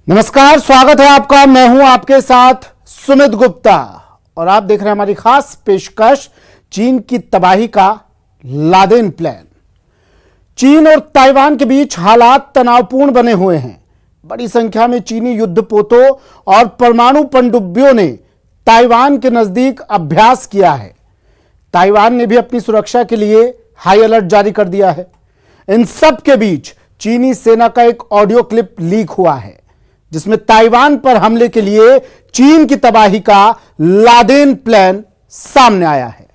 नमस्कार, स्वागत है आपका। मैं हूं आपके साथ सुमित गुप्ता और आप देख रहे हैं हमारी खास पेशकश चीन की तबाही का लादेन प्लान। चीन और ताइवान के बीच हालात तनावपूर्ण बने हुए हैं। बड़ी संख्या में चीनी युद्धपोतों और परमाणु पनडुब्बियों ने ताइवान के नजदीक अभ्यास किया है। ताइवान ने भी अपनी सुरक्षा के लिए हाई अलर्ट जारी कर दिया है। इन सब के बीच चीनी सेना का एक ऑडियो क्लिप लीक हुआ है जिसमें ताइवान पर हमले के लिए चीन की तबाही का लादेन प्लान सामने आया है।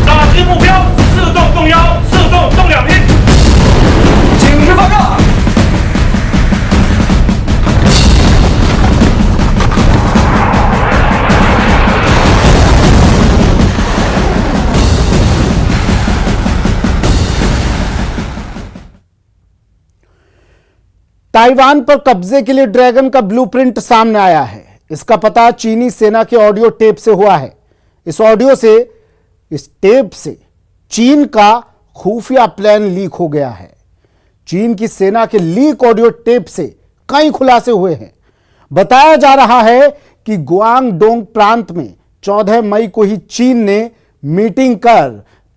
打击目标，自动动摇，自动动两名。警示发射。ताइवान पर कब्जे के लिए ड्रैगन का ब्लूप्रिंट सामने आया है। इसका पता चीनी सेना के ऑडियो टेप से हुआ है। इस टेप से चीन का खुफिया प्लान लीक हो गया है। चीन की सेना के लीक ऑडियो टेप से कई खुलासे हुए हैं। बताया जा रहा है कि गुआंगडोंग प्रांत में 14 मई को ही चीन ने मीटिंग कर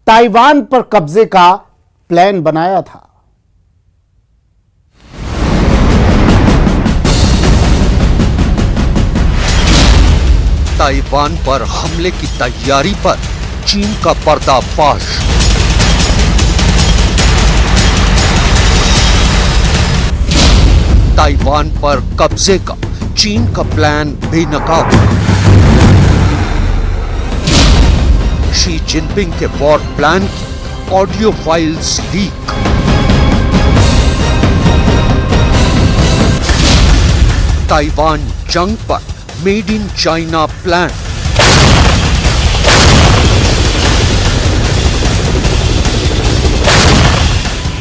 ताइवान पर कब्जे का प्लान बनाया था। ताइवान पर हमले की तैयारी पर चीन का पर्दाफाश। ताइवान पर कब्जे का चीन का प्लान बेनकाब। शी जिनपिंग के वॉर प्लान की ऑडियो फाइल्स लीक। ताइवान जंग पर मेड इन चाइना प्लान।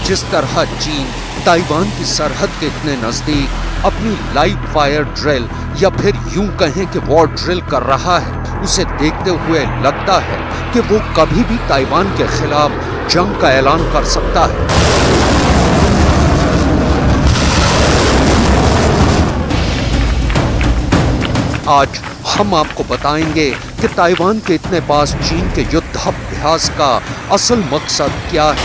जिस तरह चीन ताइवान की सरहद के इतने नजदीक अपनी लाइव फायर ड्रिल या फिर यूं कहें कि वॉर ड्रिल कर रहा है, उसे देखते हुए लगता है कि वो कभी भी ताइवान के खिलाफ जंग का ऐलान कर सकता है। आज हम आपको बताएंगे कि ताइवान के इतने पास चीन के युद्धाभ्यास का असल मकसद क्या है।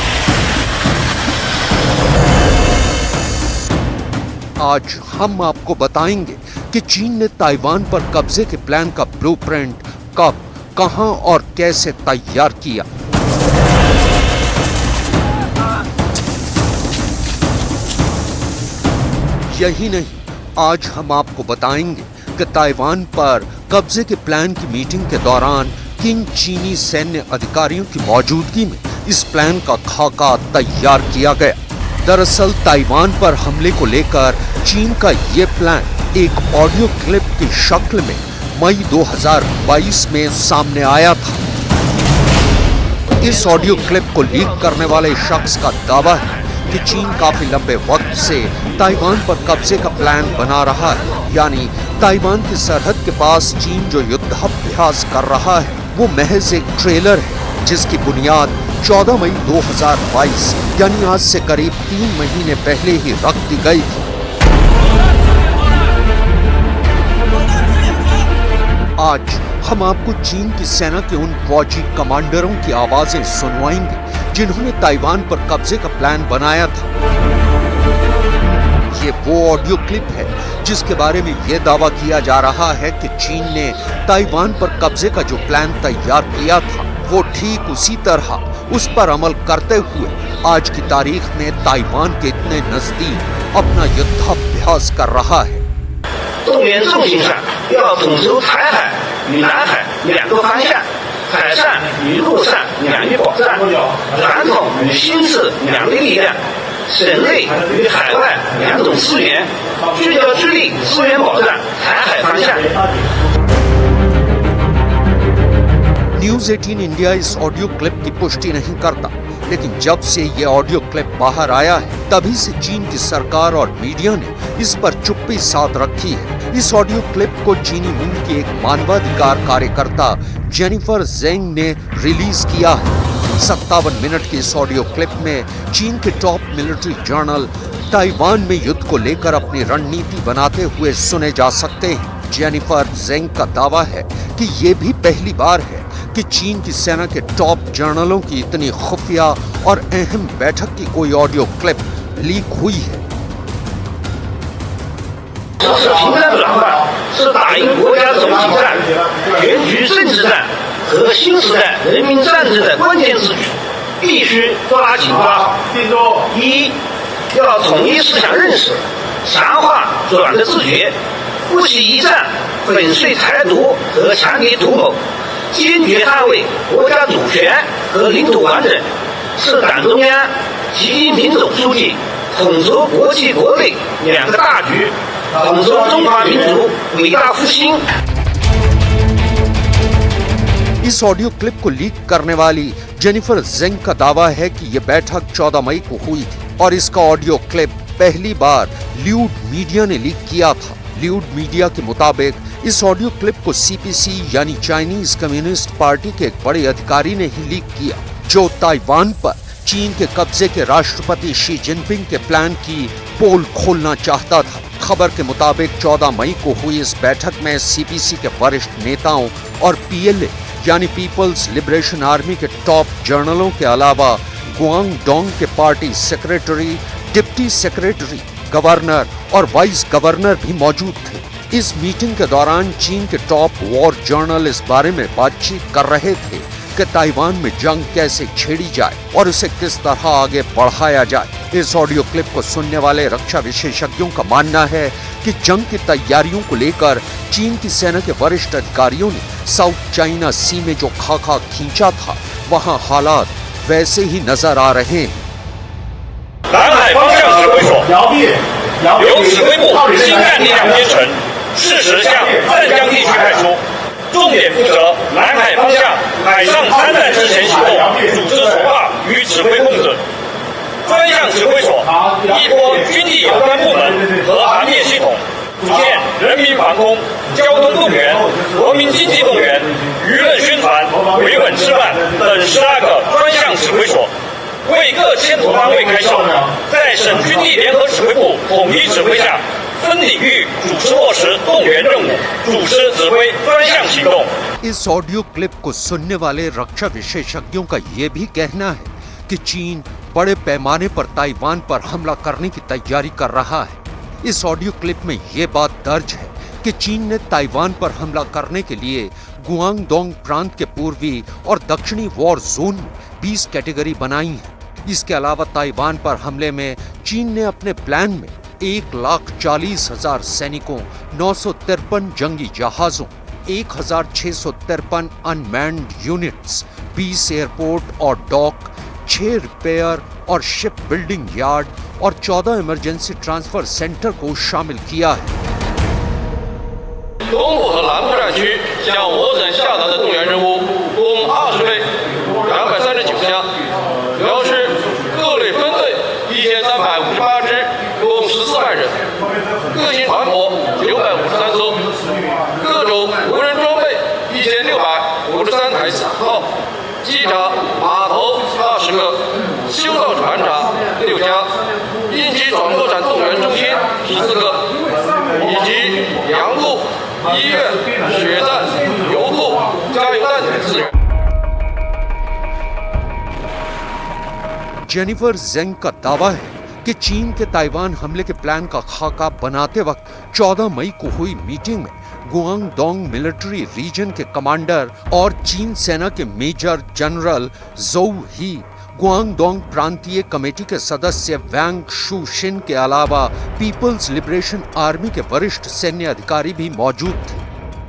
आज हम आपको बताएंगे कि चीन ने ताइवान पर कब्जे के प्लान का ब्लूप्रिंट कब, कहां और कैसे तैयार किया। यही नहीं, आज हम आपको बताएंगे कि ताइवान पर कब्जे के प्लान की मीटिंग के दौरान किन चीनी सैन्य अधिकारियों की मौजूदगी में इस प्लान का खाका तैयार किया गया। दरअसल ताइवान पर हमले को लेकर चीन का ये प्लान एक ऑडियो क्लिप की शक्ल में मई 2022 में सामने आया था। इस ऑडियो क्लिप को लीक करने वाले शख्स का दावा है कि चीन काफी लंबे वक्त से ताइवान पर कब्जे का प्लान बना रहा है, यानी ताइवान की सरहद के पास चीन जो युद्धाभ्यास कर रहा है वो महज एक ट्रेलर है जिसकी बुनियाद 14 मई 2022 यानी आज से करीब 3 महीने पहले ही रख दी गई थी। आज हम आपको चीन की सेना के उन फौजी कमांडरों की आवाजें सुनवाएंगे जिन्होंने ताइवान पर कब्जे का प्लान बनाया था। ये वो ऑडियो क्लिप है जिसके बारे में यह दावा किया जा रहा है कि चीन ने ताइवान पर कब्जे का जो प्लान तैयार किया था वो ठीक उसी तरह उस पर अमल करते हुए आज की तारीख में ताइवान के इतने नजदीक अपना युद्धाभ्यास कर रहा है। 动员重型上要统筹台海与南海两个方向，海上与陆上两域保障，传统与新式两类力量，省内与海外两种资源，聚焦致力资源保障台海方向。 न्यूज 18 इंडिया इस ऑडियो क्लिप की पुष्टि नहीं करता, लेकिन जब से ये ऑडियो क्लिप बाहर आया है तभी से चीन की सरकार और मीडिया ने इस पर चुप्पी साध रखी है। इस ऑडियो क्लिप को चीनी मूल की एक मानवाधिकार कार्यकर्ता जेनिफर जेंग ने रिलीज किया है। 57 मिनट की इस ऑडियो क्लिप में चीन के टॉप मिलिट्री जनरल ताइवान में युद्ध को लेकर अपनी रणनीति बनाते हुए सुने जा सकते हैं। जेनिफर जेंग का दावा है कि ये भी पहली बार है कि चीन की सेना के टॉप जनरलों की इतनी खुफिया और अहम बैठक की कोई ऑडियो क्लिप लीक हुई है। 这是平战转换，是打赢国家总体战、全局政治战和新时代人民战争的关键之举，必须抓紧抓好。一，要统一思想认识，强化软的自觉，不惜一战粉碎台独和强敌图谋，坚决捍卫国家主权和领土完整，是党中央、习近平总书记统筹国际国内两个大局，统筹中华民族伟大复兴。 इस ऑडियो क्लिप को लीक करने वाली जेनिफर जेंग का दावा है कि यह बैठक 14 मई को हुई थी और इसका ऑडियो क्लिप पहली बार ल्यूड मीडिया ने लीक किया था। ल्यूड मीडिया के मुताबिक इस ऑडियो क्लिप को सीपीसी यानी चाइनीज कम्युनिस्ट पार्टी के एक बड़े अधिकारी ने ही लीक किया, जो ताइवान पर चीन के कब्जे के राष्ट्रपति शी जिनपिंग के प्लान की पोल खोलना चाहता था। खबर के मुताबिक 14 मई को हुई इस बैठक में सीपीसी के वरिष्ठ नेताओं और पीएलए यानी पीपल्स लिबरेशन आर्मी के टॉप जनरलों के अलावा गुआंगडोंग के party secretary, deputy secretary, governor और वाइस गवर्नर भी मौजूद थे। इस मीटिंग के दौरान चीन के टॉप वॉर जर्नल इस बारे में बातचीत कर रहे थे कि ताइवान में जंग कैसे छेड़ी जाए और उसे किस तरह आगे बढ़ाया जाए। इस ऑडियो क्लिप को सुनने वाले रक्षा विशेषज्ञों का मानना है कि जंग की तैयारियों को लेकर चीन की सेना के वरिष्ठ अधिकारियों ने साउथ चाइना सी में जो खाका खींचा था, वहां हालात वैसे ही नजर आ रहे हैं। 南海方向指挥所由指挥部新干力量编成，适时向湛江地区派出，重点负责南海方向海上参战之前行动组织筹划与指挥控制。专项指挥所依托军地有关部门和行业系统，组建人民防空、交通动员、国民经济动员、舆论宣传、维稳治办等12个专项指挥所。 为各牵头单位开哨，在省军地联合指挥部统一指挥下，分领域主持落实动员任务，主持指挥专项行动。 इस ऑडियो क्लिप को सुनने वाले रक्षा विशेषज्ञों का ये भी कहना है कि चीन बड़े पैमाने पर ताइवान पर हमला करने की तैयारी कर रहा है। इस ऑडियो क्लिप में ये बात दर्ज है कि चीन ने ताइवान पर हमला करने के लिए गुआंगडोंग प्रांत के पूर्वी और दक्षिणी वॉर जोन में 20 कैटेगरी बनाई है। इसके अलावा ताइवान पर हमले में चीन ने अपने प्लान में 1,40,000 सैनिकों, 953 जंगी जहाजों, 1,653 अनमैन्ड यूनिट्स, 20 एयरपोर्ट और डॉक, 6 रिपेयर और शिप बिल्डिंग यार्ड और 14 इमरजेंसी ट्रांसफर सेंटर को शामिल किया है। 东部和南部战区向我省下达的动员任务共20类，239枪，表示各类分队1358支，共14万人，各型船舶953艘，各种无人装备1653台炮，机场、码头20个，修造船厂6家，应急转破产动员中心14个，以及粮库、医院、血站、油库、加油站等资源。 जेनिफर जेंग का दावा है कि चीन के ताइवान हमले के प्लान का खाका बनाते वक्त 14 मई को हुई मीटिंग में गुआंगडोंग मिलिट्री रीजन के कमांडर और चीन सेना के मेजर जनरल जोउ ही, गुआंगडोंग प्रांतीय कमेटी के सदस्य वैंग शुशिन के अलावा पीपल्स लिबरेशन आर्मी के वरिष्ठ सैन्य अधिकारी भी मौजूद थे।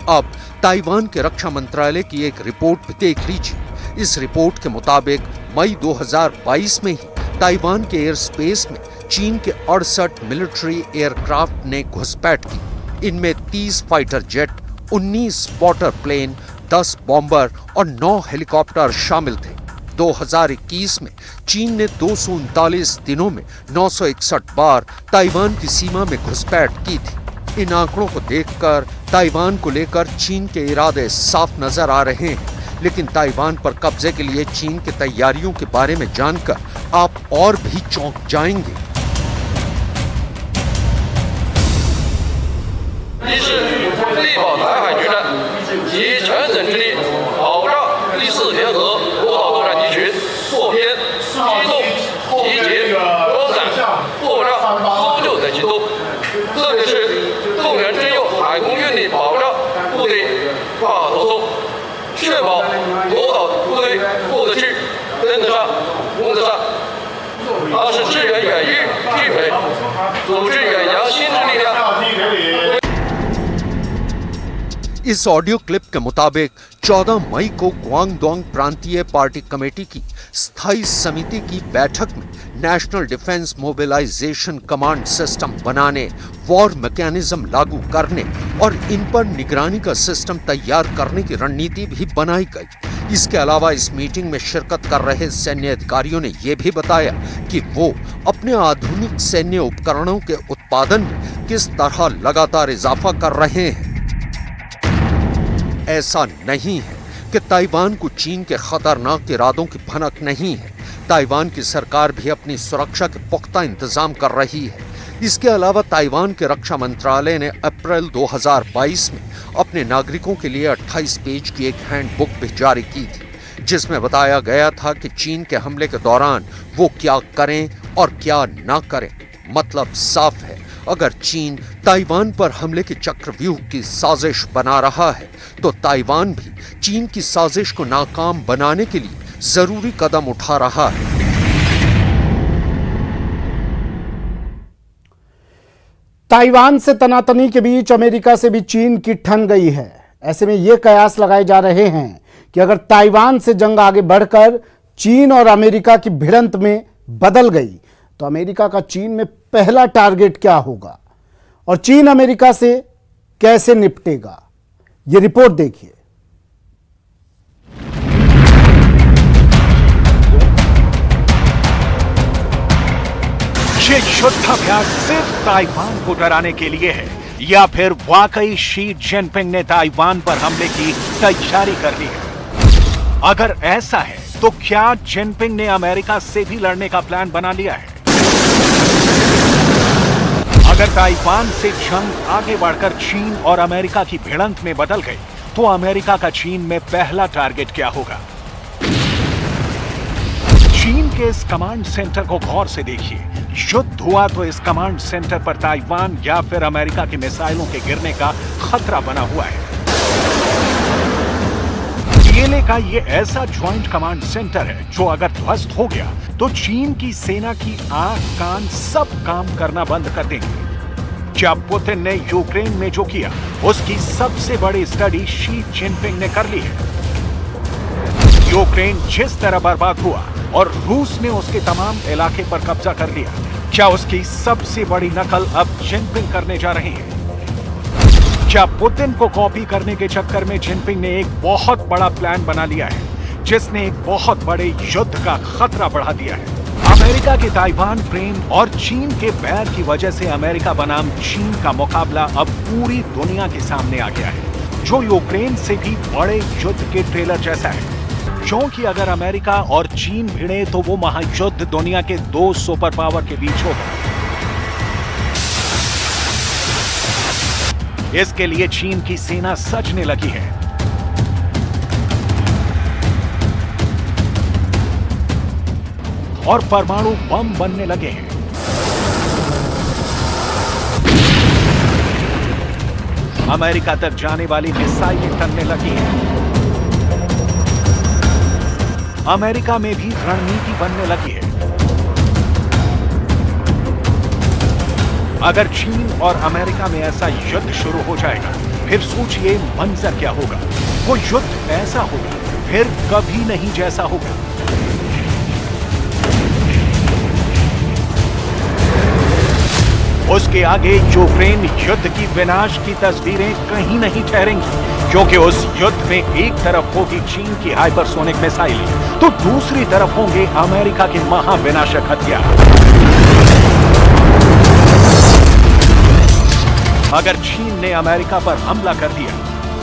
अब ताइवान के रक्षा मंत्रालय की एक रिपोर्ट भी देख लीजिए। इस रिपोर्ट के मुताबिक मई 2022 में ही ताइवान के एयर स्पेस में चीन के 68 मिलिट्री एयरक्राफ्ट ने घुसपैठ की। इनमें 30 fighter jet, 19 spotter plane, 10 bomber और 9 हेलीकॉप्टर शामिल थे। 2021 में चीन ने 239 दिनों में 961 बार ताइवान की सीमा में घुसपैठ की थी। इन आंकड़ों को देखकर ताइवान को लेकर चीन के इरादे साफ नजर आ रहे हैं, लेकिन ताइवान पर कब्जे के लिए चीन की तैयारियों के बारे में जानकर आप और भी चौंक जाएंगे। 一是力保台海局势，集全省之力保障第四联合国岛作战机群拓片、机动、集结、装载、作战、搜救等行动，特别是动员征用海空运力保障部队挂好投送，确保国岛部队过得去、跟得上、攻得上。二是支援远域拒美，组织远洋新智力量。इस ऑडियो क्लिप के मुताबिक 14 मई को ग्वांगडोंग प्रांतीय पार्टी कमेटी की स्थायी समिति की बैठक में national defence mobilisation command system बनाने, वॉर मैकेनिज्म लागू करने और इन पर निगरानी का सिस्टम तैयार करने की रणनीति भी बनाई गई। इसके अलावा इस मीटिंग में शिरकत कर रहे सैन्य अधिकारियों ने यह भी बताया कि वो अपने आधुनिक सैन्य उपकरणों के उत्पादन में किस तरह लगातार इजाफा कर रहे हैं। ऐसा नहीं है कि ताइवान को चीन के खतरनाक इरादों की भनक नहीं है। ताइवान की सरकार भी अपनी सुरक्षा के पुख्ता इंतजाम कर रही है। इसके अलावा ताइवान के रक्षा मंत्रालय ने अप्रैल 2022 में अपने नागरिकों के लिए 28 पेज की एक हैंडबुक भी जारी की थी, जिसमें बताया गया था कि चीन के हमले के दौरान वो क्या करें और क्या ना करें। मतलब साफ है, अगर चीन ताइवान पर हमले के चक्रव्यूह की साजिश बना रहा है तो ताइवान भी चीन की साजिश को नाकाम बनाने के लिए जरूरी कदम उठा रहा है। ताइवान से तनातनी के बीच अमेरिका से भी चीन की ठन गई है। ऐसे में यह कयास लगाए जा रहे हैं कि अगर ताइवान से जंग आगे बढ़कर चीन और अमेरिका की भिड़ंत में बदल गई तो अमेरिका का चीन में पहला टारगेट क्या होगा और चीन अमेरिका से कैसे निपटेगा। यह रिपोर्ट देखिए। ये युद्धाभ्यास सिर्फ ताइवान को डराने के लिए है या फिर वाकई शी जिनपिंग ने ताइवान पर हमले की तैयारी कर ली है? अगर ऐसा है तो क्या जिनपिंग ने अमेरिका से भी लड़ने का प्लान बना लिया है? अगर ताइवान से जंग आगे बढ़कर चीन और अमेरिका की भिड़ंत में बदल गई तो अमेरिका का चीन में पहला टारगेट क्या होगा? चीन के इस कमांड सेंटर को गौर से देखिए। युद्ध हुआ तो इस कमांड सेंटर पर ताइवान या फिर अमेरिका की मिसाइलों के गिरने का खतरा बना हुआ है। डीएलए का ये ऐसा ज्वाइंट कमांड सेंटर है जो अगर ध्वस्त हो गया तो चीन की सेना की आंख कान सब काम करना बंद कर देंगे। जब पुतिन ने यूक्रेन में जो किया उसकी सबसे बड़ी स्टडी शी जिनपिंग ने कर ली है। यूक्रेन जिस तरह बर्बाद हुआ और रूस ने उसके तमाम इलाके पर कब्जा कर लिया, क्या उसकी सबसे बड़ी नकल अब जिनपिंग करने जा रहे हैं? क्या पुतिन को कॉपी करने के चक्कर में जिनपिंग ने एक बहुत बड़ा प्लान बना लिया है जिसने एक बहुत बड़े युद्ध का खतरा बढ़ा दिया है? अमेरिका के ताइवान प्रेम और चीन के बैर की वजह से अमेरिका बनाम चीन का मुकाबला अब पूरी दुनिया के सामने आ गया है, जो यूक्रेन से भी बड़े युद्ध के ट्रेलर जैसा है। क्योंकि अगर अमेरिका और चीन भिड़े तो वो महायुद्ध दुनिया के दो सुपर पावर के बीच होगा। इसके लिए चीन की सेना सजने लगी है। और परमाणु बम बनने लगे हैं। अमेरिका तक जाने वाली मिसाइलें टनने लगी हैं। अमेरिका में भी रणनीति बनने लगी है। अगर चीन और अमेरिका में ऐसा युद्ध शुरू हो जाएगा, फिर सोचिए मंजर क्या होगा। वो युद्ध ऐसा होगा, फिर कभी नहीं जैसा होगा। उसके आगे यूक्रेन युद्ध की विनाश की तस्वीरें कहीं नहीं ठहरेंगी, क्योंकि उस युद्ध में एक तरफ होगी चीन की हाइपरसोनिक मिसाइल तो दूसरी तरफ होंगे अमेरिका के महाविनाशक हथियार। अगर चीन ने अमेरिका पर हमला कर दिया,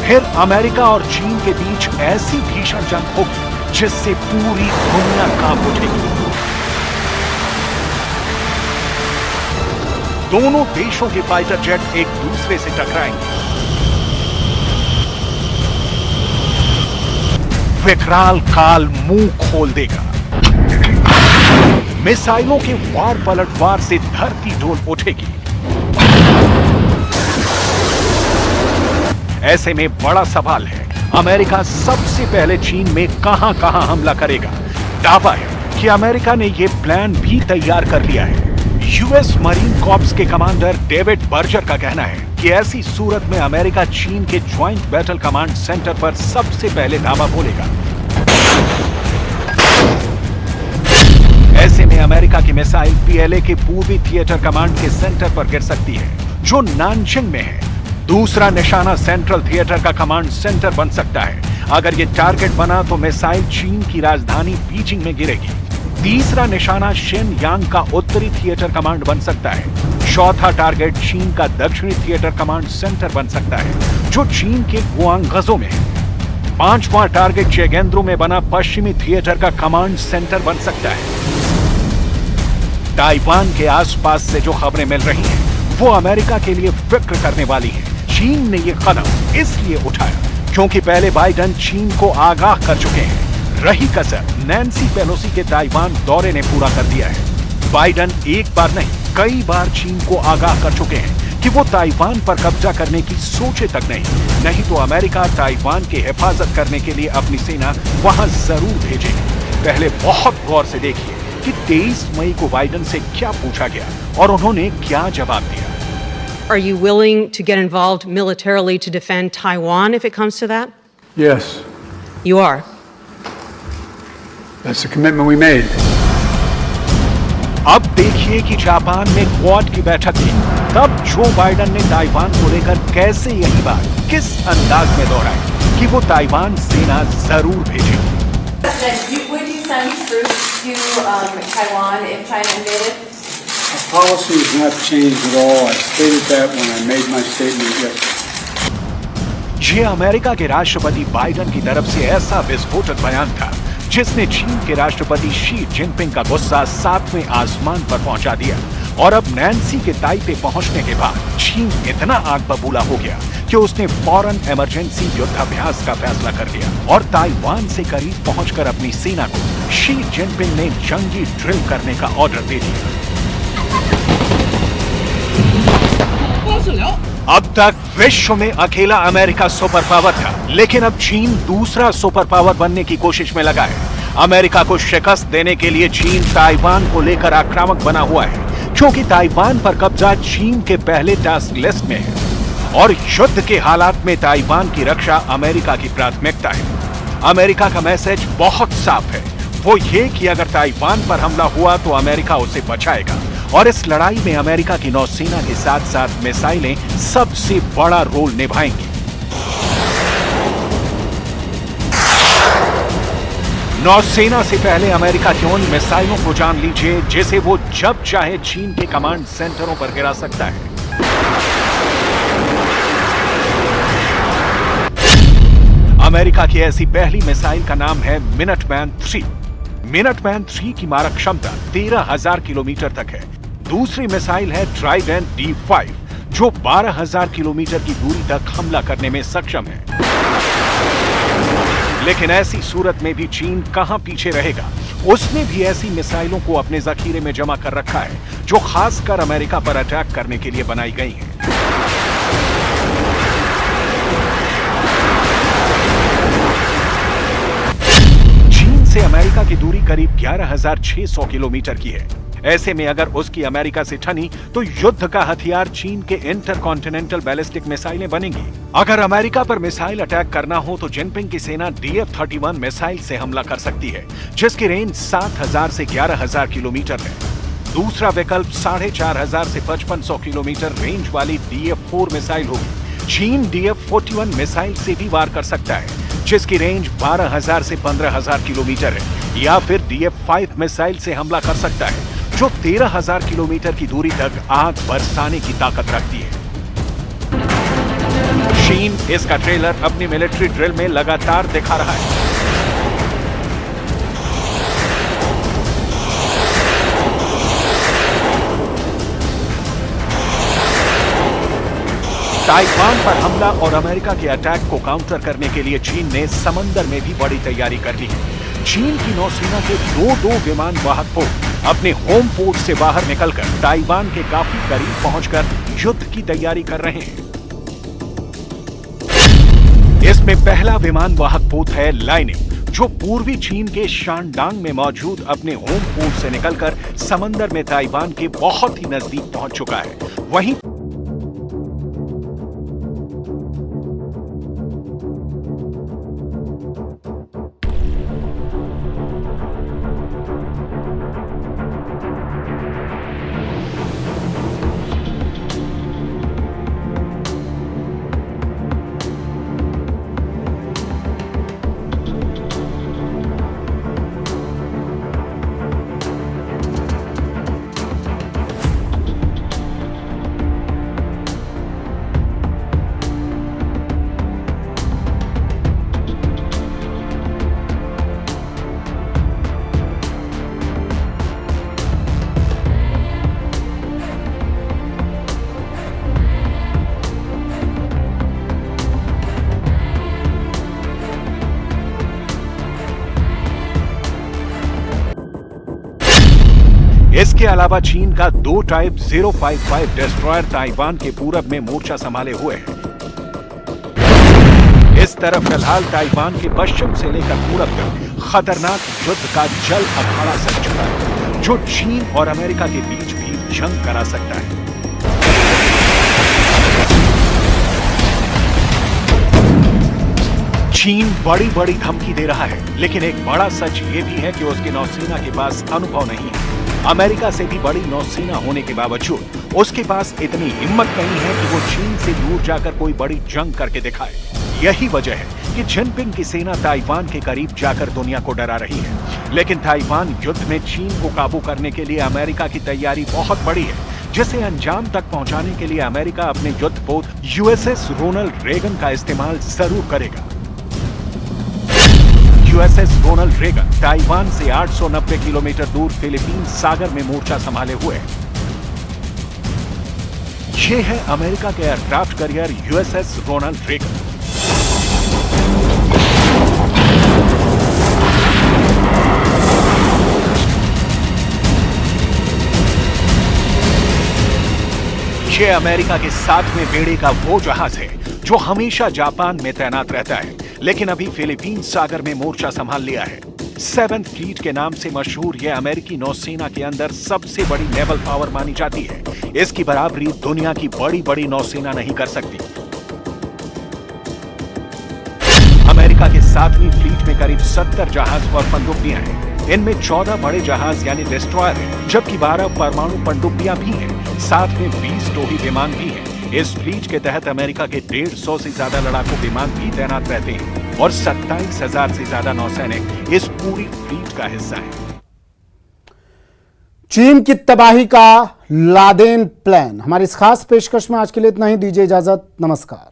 फिर अमेरिका और चीन के बीच ऐसी भीषण जंग होगी जिससे पूरी दुनिया कांप उठेगी। दोनों देशों के फाइटर जेट एक दूसरे से टकराएंगे। विकराल काल मुंह खोल देगा। मिसाइलों के वार पलटवार से धरती डोल उठेगी। ऐसे में बड़ा सवाल है, अमेरिका सबसे पहले चीन में कहां हमला करेगा। दावा है कि अमेरिका ने यह प्लान भी तैयार कर लिया है। यूएस मरीन कॉर्प्स के कमांडर डेविड बर्जर का कहना है कि ऐसी सूरत में अमेरिका चीन के ज्वाइंट बैटल कमांड सेंटर पर सबसे पहले धावा बोलेगा। ऐसे में अमेरिका की मिसाइल पीएलए के पूर्वी थिएटर कमांड के सेंटर पर गिर सकती है, जो नानजिंग में है। दूसरा निशाना सेंट्रल थिएटर का कमांड सेंटर बन सकता है। अगर ये टारगेट बना तो मिसाइल चीन की राजधानी बीजिंग में गिरेगी। तीसरा निशाना शेनयांग का उत्तरी थिएटर कमांड बन सकता है। चौथा टारगेट चीन का दक्षिणी थिएटर कमांड सेंटर बन सकता है, जो चीन के गुआंगझो में है। पांचवां टारगेट चेगेंद्रो में बना पश्चिमी थिएटर का कमांड सेंटर बन सकता है। ताइवान के आसपास से जो खबरें मिल रही हैं, वो अमेरिका के लिए फिक्र करने वाली है। चीन ने यह कदम इसलिए उठाया क्योंकि पहले बाइडेन चीन को आगाह कर चुके हैं। रही कसर नैन्सी पेलोसी के ताइवान दौरे ने पूरा कर दिया है। बाइडेन एक बार नहीं, कई बार चीन को आगाह कर चुके हैं कि वो ताइवान पर कब्जा करने की सोचे तक नहीं तो अमेरिका ताइवान की हिफाजत करने के लिए अपनी सेना वहां जरूर भेजेगी। पहले बहुत गौर से देखिए कि 23 मई को बाइडेन से क्या पूछा गया और उन्होंने क्या जवाब दिया। Are you willing to get involved militarily to defend Taiwan if it comes to that? Yes. You are. That's the commitment we made. अब देखिए कि जापान में क्वाड की बैठक थी, तब जो बाइडेन ने ताइवान को लेकर कैसे यही बात किस अंदाज में दोहराई कि वो ताइवान सेना जरूर भेजेगी। Would you send troops to Taiwan if China invaded? Our policy has not changed at all. I stated that when I made my statement yesterday. ये अमेरिका के राष्ट्रपति बाइडेन की तरफ से ऐसा विस्फोटक बयान था जिसने चीन के राष्ट्रपति शी जिनपिंग का गुस्सा 7वें आसमान पर पहुंचा दिया। और अब नैन्सी के ताइपे पहुंचने के बाद चीन इतना आग बबूला हो गया कि उसने फौरन इमरजेंसी युद्धाभ्यास का फैसला कर लिया और ताइवान से करीब पहुंचकर अपनी सेना को शी जिनपिंग ने जंगी ड्रिल करने का ऑर्डर दे दिया। अब तक विश्व में अकेला अमेरिका सुपर पावर था, लेकिन अब चीन दूसरा सुपर पावर बनने की कोशिश में लगा है। अमेरिका को शिकस्त देने के लिए चीन ताइवान को लेकर आक्रामक बना हुआ है, क्योंकि ताइवान पर कब्जा चीन के पहले टास्क लिस्ट में है और युद्ध के हालात में ताइवान की रक्षा अमेरिका की प्राथमिकता है। अमेरिका का मैसेज बहुत साफ है, वो ये कि अगर ताइवान पर हमला हुआ तो अमेरिका उसे बचाएगा और इस लड़ाई में अमेरिका की नौसेना के साथ साथ मिसाइलें सबसे बड़ा रोल निभाएंगी। नौसेना से पहले अमेरिका की उन मिसाइलों को जान लीजिए जिसे वो जब चाहे चीन के कमांड सेंटरों पर गिरा सकता है। अमेरिका की ऐसी पहली मिसाइल का नाम है मिनटमैन 3। मिनटमैन 3 की मारक क्षमता 13,000 किलोमीटर तक है। दूसरी मिसाइल है ट्राइडेंट D5, जो 12,000 किलोमीटर की दूरी तक हमला करने में सक्षम है। लेकिन ऐसी सूरत में भी चीन कहां पीछे रहेगा। उसने भी ऐसी मिसाइलों को अपने जखीरे में जमा कर रखा है जो खासकर अमेरिका पर अटैक करने के लिए बनाई गई हैं। चीन से अमेरिका की दूरी करीब 11,600 किलोमीटर की है। ऐसे में अगर उसकी अमेरिका से ठनी तो युद्ध का हथियार चीन के इंटरकॉन्टिनेंटल बैलिस्टिक मिसाइलें बनेंगी। अगर अमेरिका पर मिसाइल अटैक करना हो तो जिनपिंग की सेना DF-31 मिसाइल से हमला कर सकती है, जिसकी रेंज 7,000 से 11,000 किलोमीटर है। दूसरा विकल्प 4,500 से 5,500 किलोमीटर रेंज वाली DF-4 मिसाइल होगी। चीन DF-41 मिसाइल से भी वार कर सकता है, जिसकी रेंज 12,000 से 15,000 किलोमीटर है, या फिर DF-5 मिसाइल से हमला कर सकता है जो 13,000 किलोमीटर की दूरी तक आग बरसाने की ताकत रखती है। चीन इसका ट्रेलर अपनी मिलिट्री ड्रिल में लगातार दिखा रहा है। ताइवान पर हमला और अमेरिका के अटैक को काउंटर करने के लिए चीन ने समंदर में भी बड़ी तैयारी कर ली है। चीन की नौसेना के दो विमान वाहक पोत अपने होम पोर्ट से बाहर निकलकर ताइवान के काफी करीब पहुंचकर युद्ध की तैयारी कर रहे हैं। इसमें पहला विमान वाहक पोत है लाइनिंग, जो पूर्वी चीन के शानडांग में मौजूद अपने होम पोर्ट से निकलकर समंदर में ताइवान के बहुत ही नजदीक पहुंच चुका है। वहीं इसके अलावा चीन का 2 टाइप 055 डिस्ट्रॉयर ताइवान के पूरब में मोर्चा संभाले हुए है। इस तरफ फिलहाल ताइवान के पश्चिम से लेकर पूरब तक खतरनाक युद्ध का जल अखाड़ा सज चुका है, जो चीन और अमेरिका के बीच भी जंग करा सकता है। चीन बड़ी बड़ी धमकी दे रहा है, लेकिन एक बड़ा सच ये भी है कि उसकी नौसेना के पास अनुभव नहीं है। अमेरिका से भी बड़ी नौसेना होने के बावजूद उसके पास इतनी हिम्मत नहीं है कि वो चीन से दूर जाकर कोई बड़ी जंग करके दिखाए। यही वजह है कि जिनपिंग की सेना ताइवान के करीब जाकर दुनिया को डरा रही है। लेकिन ताइवान युद्ध में चीन को काबू करने के लिए अमेरिका की तैयारी बहुत बड़ी है, जिसे अंजाम तक पहुंचाने के लिए अमेरिका अपने युद्धपोत USS रोनाल्ड रेगन का इस्तेमाल जरूर करेगा। USS रोनाल्ड रेगन ताइवान से 890 किलोमीटर दूर फिलीपींस सागर में मोर्चा संभाले हुए है। ये है अमेरिका के aircraft carrier USS Ronald Reagan. ये अमेरिका के 7वें बेड़े का वो जहाज है जो हमेशा जापान में तैनात रहता है, लेकिन अभी फिलीपींस सागर में मोर्चा संभाल लिया है। 7th फ्लीट के नाम से मशहूर यह अमेरिकी नौसेना के अंदर सबसे बड़ी नेवल पावर मानी जाती है। इसकी बराबरी दुनिया की बड़ी बड़ी नौसेना नहीं कर सकती। अमेरिका के 7वीं फ्लीट में करीब 70 जहाज और पनडुब्बियां हैं। इनमें 14 बड़े जहाज यानी डिस्ट्रॉयर हैं, जबकि 12 परमाणु पनडुब्बियां भी हैं। साथ में 20 टोही विमान भी हैं। इस फ्लीट के तहत अमेरिका के 150 से ज्यादा लड़ाकू विमान भी तैनात रहते हैं और 27,000 से ज्यादा नौसैनिक इस पूरी फ्लीट का हिस्सा हैं। चीन की तबाही का लादेन प्लान। हमारी इस खास पेशकश में आज के लिए इतना ही। दीजिए इजाजत। नमस्कार।